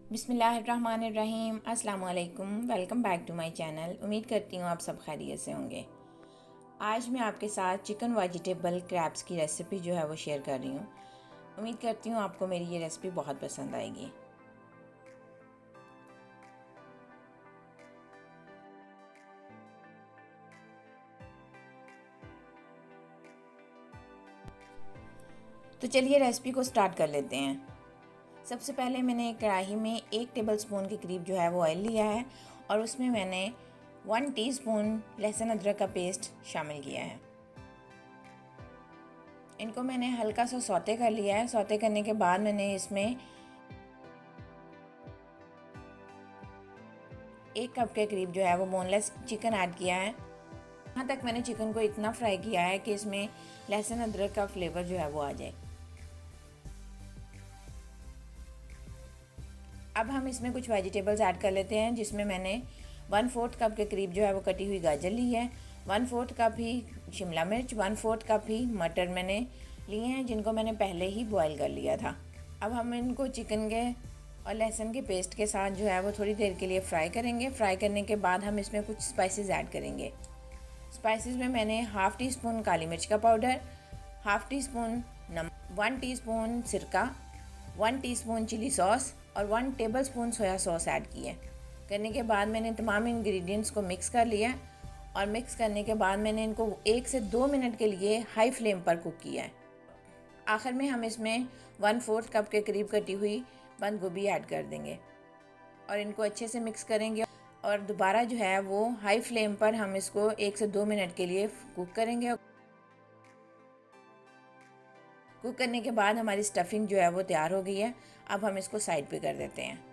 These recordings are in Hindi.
बिस्मिल्लाहिर्रहमानिर्रहीम। अस्सलाम वालेकुम। Welcome back to my channel. उम्मीद करती हूँ आप सब खैरियत से होंगे। आज मैं आपके साथ चिकन वेजिटेबल क्रैब्स की रेसिपी जो है वो शेयर कर रही हूँ। उम्मीद करती हूँ आपको मेरी ये रेसिपी बहुत पसंद आएगी। तो चलिए रेसिपी को स्टार्ट कर लेते हैं। सबसे पहले मैंने कढ़ाई में 1 टेबलस्पून के करीब जो है वो ऑयल लिया है और उसमें मैंने 1 टीस्पून लहसुन अदरक का पेस्ट शामिल किया है। इनको मैंने हल्का सा सौते कर लिया है। सौते करने के बाद मैंने इसमें 1 कप के करीब जो है वो बोनलेस चिकन ऐड किया है। यहाँ तक मैंने चिकन को इतना फ्राई किया है कि इसमें लहसुन अदरक का फ्लेवर जो है वो आ जाए। अब हम इसमें कुछ वेजिटेबल्स ऐड कर लेते हैं, जिसमें मैंने 1/4 कप के करीब जो है वो कटी हुई गाजर ली है, 1/4 कप ही शिमला मिर्च, 1/4 कप ही मटर मैंने लिए हैं, जिनको मैंने पहले ही बॉईल कर लिया था। अब हम इनको चिकन के और लहसुन के पेस्ट के साथ जो है वो थोड़ी देर के लिए फ्राई करेंगे। फ्राई करने के बाद हम इसमें कुछ स्पाइसेस ऐड करेंगे। स्पाइसेस में मैंने 1/2 टीस्पून काली मिर्च का पाउडर, 1/2 टीस्पून नमक, 1 टीस्पून सिरका, 1 टीस्पून चिली सॉस और 1 टेबलस्पून सोया सॉस ऐड किए। करने के बाद मैंने तमाम इंग्रेडिएंट्स को मिक्स कर लिया और मिक्स करने के बाद मैंने इनको 1 से 2 मिनट के लिए हाई फ्लेम पर कुक किया है। आखिर में हम इसमें 1/4 कप के करीब कटी हुई बंद गोभी ऐड कर देंगे और इनको अच्छे से मिक्स करेंगे और दोबारा जो है वो हाई फ्लेम पर हम इसको 1 से 2 मिनट के लिए कुक करेंगे। कुक करने के बाद हमारी स्टफिंग जो है वो तैयार हो गई है। अब हम इसको साइड पे कर देते हैं।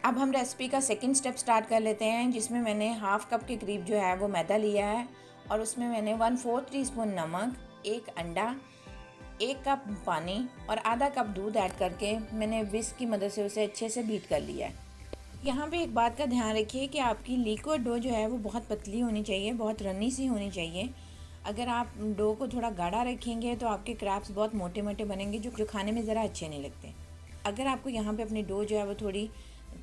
अब हम रेसिपी का सेकंड स्टेप स्टार्ट कर लेते हैं, जिसमें मैंने 1/2 कप के करीब जो है वो मैदा लिया है और उसमें मैंने 1/4 टीस्पून नमक, 1 अंडा, 1 कप पानी और आधा कप दूध ऐड करके मैंने विस्क की मदद से उसे अच्छे से बीट कर लिया है। यहाँ पे एक बात का ध्यान रखिए कि आपकी लिक्विड डो जो है वो बहुत पतली होनी चाहिए, बहुत रनी सी होनी चाहिए। अगर आप डो को थोड़ा गाढ़ा रखेंगे तो आपके क्रैब्स बहुत मोटे मोटे बनेंगे, जो खाने में ज़रा अच्छे नहीं लगते। अगर आपको यहाँ पे अपनी डो जो है वो थोड़ी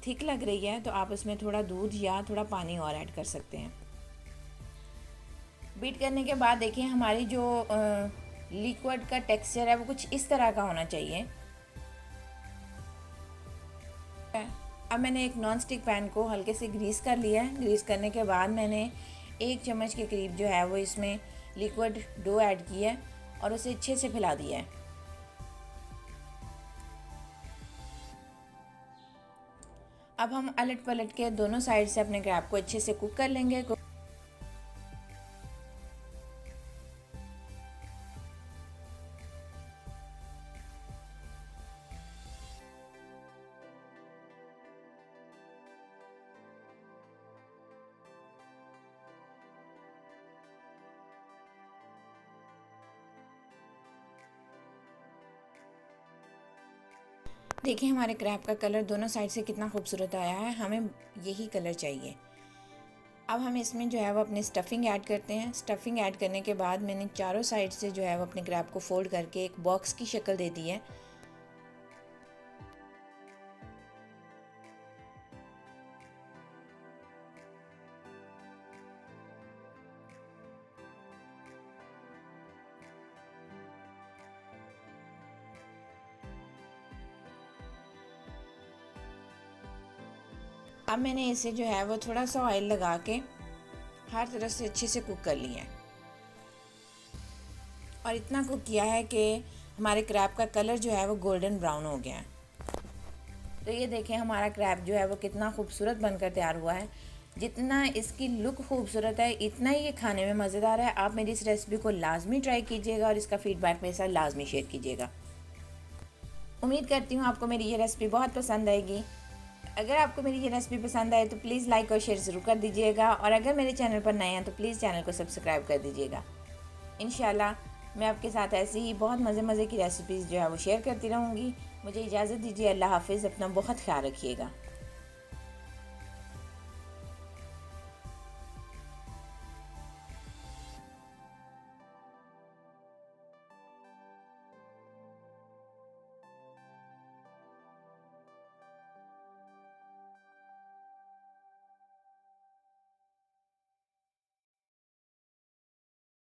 थिक लग रही है तो आप इसमें थोड़ा दूध या थोड़ा पानी और ऐड कर सकते हैं। बीट करने के बाद देखिए हमारी जो लिक्विड का टेक्सचर है वो कुछ इस तरह का होना चाहिए। अब मैंने एक नॉन स्टिक पैन को हल्के से ग्रीस कर लिया है। ग्रीस करने के बाद मैंने 1 चम्मच के करीब जो है वो इसमें लिक्विड डो ऐड किया है और उसे अच्छे से फैला दिया है। अब हम अलट पलट के दोनों साइड से अपने क्रैब को अच्छे से कुक कर लेंगे। देखिए हमारे क्रैब का कलर दोनों साइड से कितना खूबसूरत आया है। हमें यही कलर चाहिए। अब हम इसमें जो है वो अपनी स्टफिंग ऐड करते हैं। स्टफिंग ऐड करने के बाद मैंने चारों साइड से जो है वो अपने क्रैब को फोल्ड करके एक बॉक्स की शक्ल दे दी है। अब मैंने इसे जो है वो थोड़ा सा ऑयल लगा के हर तरफ से अच्छे से कुक कर लिया है और इतना कुक किया है कि हमारे क्रैब का कलर जो है वो गोल्डन ब्राउन हो गया है। तो ये देखें हमारा क्रैब जो है वो कितना खूबसूरत बनकर तैयार हुआ है। जितना इसकी लुक खूबसूरत है इतना ही ये खाने में मज़ेदार है। आप मेरी इस रेसिपी को लाजमी ट्राई कीजिएगा और इसका फीडबैक मेरे साथ लाजमी शेयर कीजिएगा। उम्मीद करती हूँ आपको मेरी ये रेसिपी बहुत पसंद आएगी। अगर आपको मेरी ये रेसिपी पसंद आए तो प्लीज़ लाइक और शेयर ज़रूर कर दीजिएगा और अगर मेरे चैनल पर नए हैं तो प्लीज़ चैनल को सब्सक्राइब कर दीजिएगा। इंशाल्लाह मैं आपके साथ ऐसी ही बहुत मज़े की रेसिपीज़ जो है वो शेयर करती रहूँगी। मुझे इजाज़त दीजिए। अल्लाह हाफ़िज़। अपना बहुत ख्याल रखिएगा।